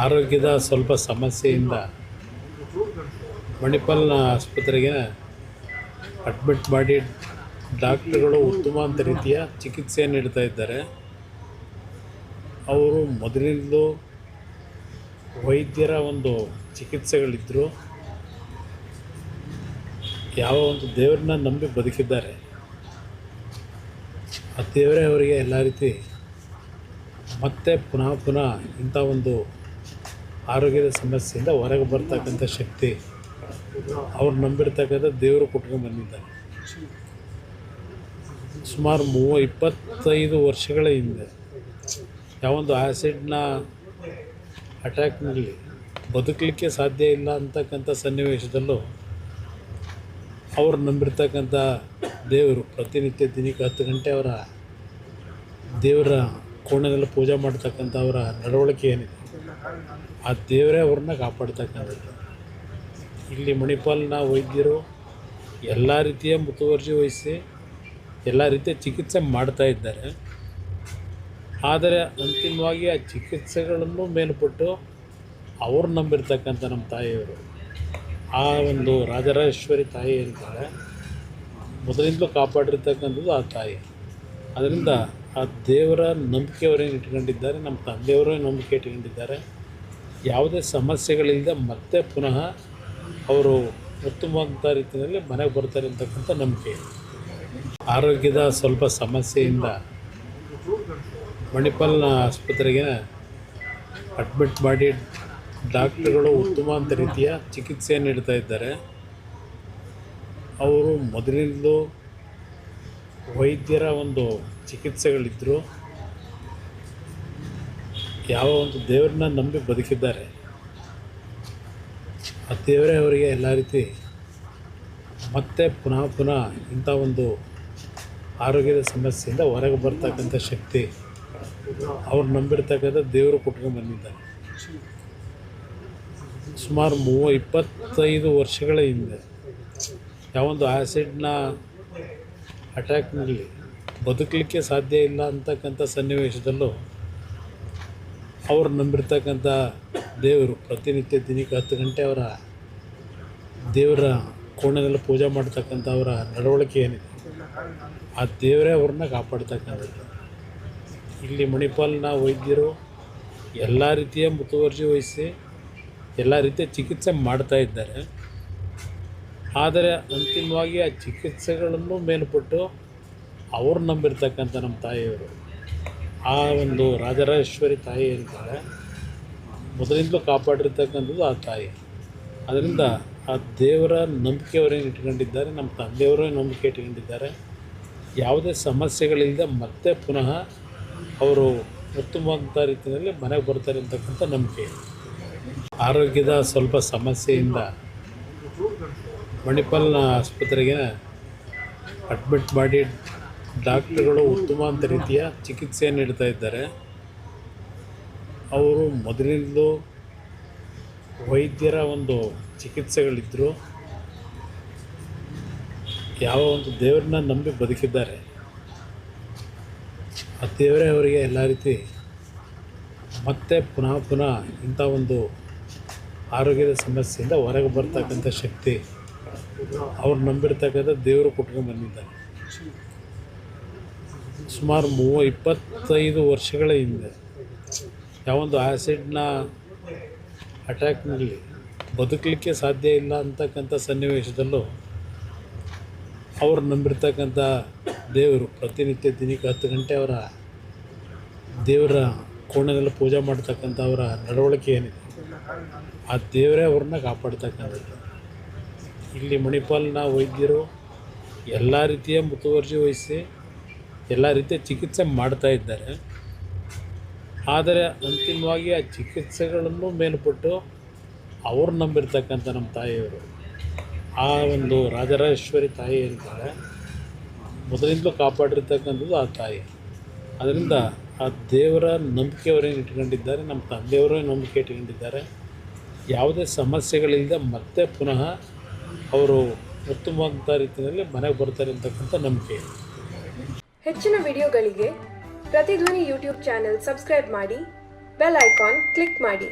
ಆರೋಗ್ಯದ ಸ್ವಲ್ಪ ಸಮಸ್ಯೆಯಿಂದ ಮಣಿಪಾಲ್ನ ಆಸ್ಪತ್ರೆಗೆ ಅಡ್ಮಿಟ್ ಮಾಡಿ ಡಾಕ್ಟರ್ಗಳು ಉತ್ತಮವಾದ ರೀತಿಯ ಚಿಕಿತ್ಸೆ ನೀಡ್ತಾ ಇದ್ದಾರೆ. ಅವರು ಮೊದಲಿಂದಲೂ ವೈದ್ಯರ ಒಂದು ಚಿಕಿತ್ಸೆಗಳಿದ್ದರು. ಯಾವ ಒಂದು ದೇವರನ್ನ ನಂಬಿ ಬದುಕಿದ್ದಾರೆ, ಆ ದೇವರೇ ಅವರಿಗೆ ಎಲ್ಲ ರೀತಿ ಮತ್ತೆ ಪುನಃ ಇಂಥ ಒಂದು ಆರೋಗ್ಯದ ಸಮಸ್ಯೆಯಿಂದ ಹೊರಗೆ ಬರ್ತಕ್ಕಂಥ ಶಕ್ತಿ ಅವ್ರು ನಂಬಿರ್ತಕ್ಕಂಥ ದೇವರು ಕೊಟ್ಕೊಂಡು ಬಂದಿದ್ದಾರೆ. ಸುಮಾರು 25 ವರ್ಷಗಳ ಹಿಂದೆ ಯಾವೊಂದು ಆ್ಯಸಿಡ್ನ ಅಟ್ಯಾಕ್ನಲ್ಲಿ ಬದುಕಲಿಕ್ಕೆ ಸಾಧ್ಯ ಇಲ್ಲ ಅಂತಕ್ಕಂಥ ಸನ್ನಿವೇಶದಲ್ಲೂ ಅವ್ರು ನಂಬಿರ್ತಕ್ಕಂಥ ದೇವರು ಪ್ರತಿನಿತ್ಯ ದಿನಕ್ಕೆ 10 ಗಂಟೆ ಅವರ ದೇವರ ಕೋಣೆಯಲ್ಲಿ ಪೂಜೆ ಮಾಡ್ತಕ್ಕಂಥ ಅವರ ನಡವಳಿಕೆ ಏನಿದೆ, ಆ ದೇವರೇ ಅವ್ರನ್ನ ಕಾಪಾಡ್ತಕ್ಕಂಥದ್ದು. ಇಲ್ಲಿ ಮಣಿಪಾಲ್ನ ವೈದ್ಯರು ಎಲ್ಲ ರೀತಿಯ ಮುತುವರ್ಜಿ ವಹಿಸಿ ಎಲ್ಲ ರೀತಿಯ ಚಿಕಿತ್ಸೆ ಮಾಡ್ತಾ ಇದ್ದಾರೆ. ಆದರೆ ಅಂತಿಮವಾಗಿ ಆ ಚಿಕಿತ್ಸೆಗಳನ್ನು ಮೇಲ್ಪಟ್ಟು ಅವ್ರು ನಂಬಿರ್ತಕ್ಕಂಥ ನಮ್ಮ ತಾಯಿಯವರು, ಆ ಒಂದು ರಾಜರಾಜೇಶ್ವರಿ ತಾಯಿ ಇರ್ತಾರೆ, ಮೊದಲಿಂದಲೂ ಕಾಪಾಡಿರ್ತಕ್ಕಂಥದ್ದು ಆ ತಾಯಿ. ಅದರಿಂದ ಆ ದೇವರ ನಂಬಿಕೆಯವರೇನು ಇಟ್ಕೊಂಡಿದ್ದಾರೆ, ನಮ್ಮ ತಂದೆಯವರೇ ನಂಬಿಕೆ ಇಟ್ಕೊಂಡಿದ್ದಾರೆ. ಯಾವುದೇ ಸಮಸ್ಯೆಗಳಿಲ್ಲದೆ ಮತ್ತೆ ಪುನಃ ಅವರು ಉತ್ತಮವಾದ ರೀತಿಯಲ್ಲಿ ಮನೆಗೆ ಬರ್ತಾರೆ ಅಂತಕ್ಕಂಥ ನಂಬಿಕೆ. ಆರೋಗ್ಯದ ಸ್ವಲ್ಪ ಸಮಸ್ಯೆಯಿಂದ ಮಣಿಪಾಲ್ನ ಆಸ್ಪತ್ರೆಗೆ ಅಡ್ಮಿಟ್ ಮಾಡಿ ಡಾಕ್ಟರ್ಗಳು ಉತ್ತಮವಾದ ರೀತಿಯ ಚಿಕಿತ್ಸೆ ನೀಡ್ತಾ ಇದ್ದಾರೆ. ಅವರು ಮೊದಲಿಂದಲೂ ವೈದ್ಯರ ಒಂದು ಚಿಕಿತ್ಸೆಗಳಿದ್ದರು. ಯಾವ ಒಂದು ದೇವರನ್ನ ನಂಬಿ ಬದುಕಿದ್ದಾರೆ, ಆ ದೇವರೇ ಅವರಿಗೆ ಎಲ್ಲ ರೀತಿ ಮತ್ತೆ ಪುನಃ ಇಂಥ ಒಂದು ಆರೋಗ್ಯದ ಸಮಸ್ಯೆಯಿಂದ ಹೊರಗೆ ಬರ್ತಕ್ಕಂಥ ಶಕ್ತಿ ಅವ್ರು ನಂಬಿರ್ತಕ್ಕಂಥ ದೇವರು ಕೊಟ್ಕೊಂಡು ಬಂದಿದ್ದಾರೆ. ಸುಮಾರು 25 ವರ್ಷಗಳ ಹಿಂದೆ ಯಾವೊಂದು ಆ್ಯಸಿಡ್ನ ಅಟ್ಯಾಕ್ನಲ್ಲಿ ಬದುಕಲಿಕ್ಕೆ ಸಾಧ್ಯ ಇಲ್ಲ ಅಂತಕ್ಕಂಥ ಸನ್ನಿವೇಶದಲ್ಲೂ ಅವ್ರು ನಂಬಿರ್ತಕ್ಕಂಥ ದೇವರು ಪ್ರತಿನಿತ್ಯ ದಿನಕ್ಕೆ 10 ಗಂಟೆ ಅವರ ದೇವರ ಕೋಣೆಯಲ್ಲಿ ಪೂಜೆ ಮಾಡ್ತಕ್ಕಂಥ ಅವರ ನಡವಳಿಕೆ ಏನಿದೆ, ಆ ದೇವರೇ ಅವ್ರನ್ನ ಕಾಪಾಡ್ತಕ್ಕಂಥದ್ದು. ಇಲ್ಲಿ ಮಣಿಪಾಲ್ನ ವೈದ್ಯರು ಎಲ್ಲ ರೀತಿಯ ಮುತುವರ್ಜಿ ವಹಿಸಿ ಎಲ್ಲ ರೀತಿಯ ಚಿಕಿತ್ಸೆ ಮಾಡ್ತಾ ಇದ್ದಾರೆ. ಆದರೆ ಅಂತಿಮವಾಗಿ ಆ ಚಿಕಿತ್ಸೆಗಳನ್ನು ಮೇಲ್ಪಟ್ಟು ಅವ್ರು ನಂಬಿರ್ತಕ್ಕಂಥ ನಮ್ಮ ತಾಯಿಯವರು, ಆ ಒಂದು ರಾಜರಾಜೇಶ್ವರಿ ತಾಯಿ ಇರ್ತಾರೆ, ಮೊದಲಿಂದಲೂ ಕಾಪಾಡಿರ್ತಕ್ಕಂಥದ್ದು ಆ ತಾಯಿ. ಅದರಿಂದ ಆ ದೇವರ ನಂಬಿಕೆಯವರೇನು ಇಟ್ಕೊಂಡಿದ್ದಾರೆ, ನಮ್ಮ ತಂದೆಯವರೇ ನಂಬಿಕೆ ಇಟ್ಕೊಂಡಿದ್ದಾರೆ. ಯಾವುದೇ ಸಮಸ್ಯೆಗಳಿಲ್ಲದೆ ಮತ್ತೆ ಪುನಃ ಅವರು ಉತ್ತಮವಾದ ರೀತಿಯಲ್ಲಿ ಮನೆಗೆ ಬರ್ತಾರೆ ಅಂತಕ್ಕಂಥ ನಂಬಿಕೆ. ಆರೋಗ್ಯದ ಸ್ವಲ್ಪ ಸಮಸ್ಯೆಯಿಂದ ಮಣಿಪಾಲ್ನ ಆಸ್ಪತ್ರೆಗೆ ಅಡ್ಮಿಟ್ ಮಾಡಿ ಡಾಕ್ಟರ್ಗಳು ಉತ್ತಮವಾದ ರೀತಿಯ ಚಿಕಿತ್ಸೆ ನೀಡ್ತಾ ಇದ್ದಾರೆ. ಅವರು ಮೊದಲಿಂದಲೂ ವೈದ್ಯರ ಒಂದು ಚಿಕಿತ್ಸೆಗಳಿದ್ದರು. ಯಾವ ಒಂದು ದೇವರನ್ನ ನಂಬಿ ಬದುಕಿದ್ದಾರೆ, ಆ ದೇವರೇ ಅವರಿಗೆ ಎಲ್ಲ ರೀತಿ ಮತ್ತೆ ಪುನಃ ಇಂಥ ಒಂದು ಆರೋಗ್ಯದ ಸಮಸ್ಯೆಯಿಂದ ಹೊರಗೆ ಬರ್ತಕ್ಕಂಥ ಶಕ್ತಿ ಅವ್ರು ನಂಬಿರ್ತಕ್ಕಂಥ ದೇವರು ಕೊಟ್ಕೊಂಡು ಬಂದಿದ್ದಾರೆ. ಸುಮಾರು 25 ವರ್ಷಗಳ ಹಿಂದೆ ಯಾವೊಂದು ಆ್ಯಸಿಡ್ನ ಅಟ್ಯಾಕ್ನಲ್ಲಿ ಬದುಕಲಿಕ್ಕೆ ಸಾಧ್ಯ ಇಲ್ಲ ಅಂತಕ್ಕಂಥ ಸನ್ನಿವೇಶದಲ್ಲೂ ಅವ್ರು ನಂಬಿರ್ತಕ್ಕಂಥ ದೇವರು ಪ್ರತಿನಿತ್ಯ ದಿನಕ್ಕೆ 10 ಗಂಟೆ ಅವರ ದೇವರ ಕೋಣೆಯಲ್ಲಿ ಪೂಜೆ ಮಾಡ್ತಕ್ಕಂಥ ಅವರ ನಡವಳಿಕೆ ಏನಿದೆ, ಆ ದೇವರೇ ಅವ್ರನ್ನ ಕಾಪಾಡ್ತಕ್ಕಂಥದ್ದು. ಇಲ್ಲಿ ಮಣಿಪಾಲ್ನ ವೈದ್ಯರು ಎಲ್ಲ ರೀತಿಯ ಮುತುವರ್ಜಿ ವಹಿಸಿ ಎಲ್ಲ ರೀತಿಯ ಚಿಕಿತ್ಸೆ ಮಾಡ್ತಾ ಇದ್ದಾರೆ. ಆದರೆ ಅಂತಿಮವಾಗಿ ಆ ಚಿಕಿತ್ಸೆಗಳನ್ನು ಮೇಲ್ಪಟ್ಟು ಅವ್ರು ನಂಬಿರ್ತಕ್ಕಂಥ ನಮ್ಮ ತಾಯಿಯವರು, ಆ ಒಂದು ರಾಜರಾಜೇಶ್ವರಿ ತಾಯಿ ಇರ್ತಾರೆ, ಮೊದಲಿಂದಲೂ ಕಾಪಾಡಿರ್ತಕ್ಕಂಥದ್ದು ಆ ತಾಯಿ. ಅದರಿಂದ ಆ ದೇವರ ನಂಬಿಕೆಯವರೇನು ಇಟ್ಕೊಂಡಿದ್ದಾರೆ, ನಮ್ಮ ತಂದೆಯವರೇ ನಂಬಿಕೆ ಇಟ್ಕೊಂಡಿದ್ದಾರೆ. ಯಾವುದೇ ಸಮಸ್ಯೆಗಳಿಲ್ಲದೆ ಮತ್ತೆ ಪುನಃ ಅವರು ಉತ್ತಮವಾದ ರೀತಿಯಲ್ಲಿ ಮನೆಗೆ ಬರ್ತಾರೆ ಅಂತಕ್ಕಂಥ ನಂಬಿಕೆ. ಹೆಚ್ಚಿನ ವಿಡಿಯೋಗಳಿಗೆ ಪ್ರತಿಧ್ವನಿ ಯೂಟ್ಯೂಬ್ ಚಾನೆಲ್ ಸಬ್ಸ್ಕ್ರೈಬ್ ಮಾಡಿ, ಬೆಲ್ ಐಕಾನ್ ಕ್ಲಿಕ್ ಮಾಡಿ.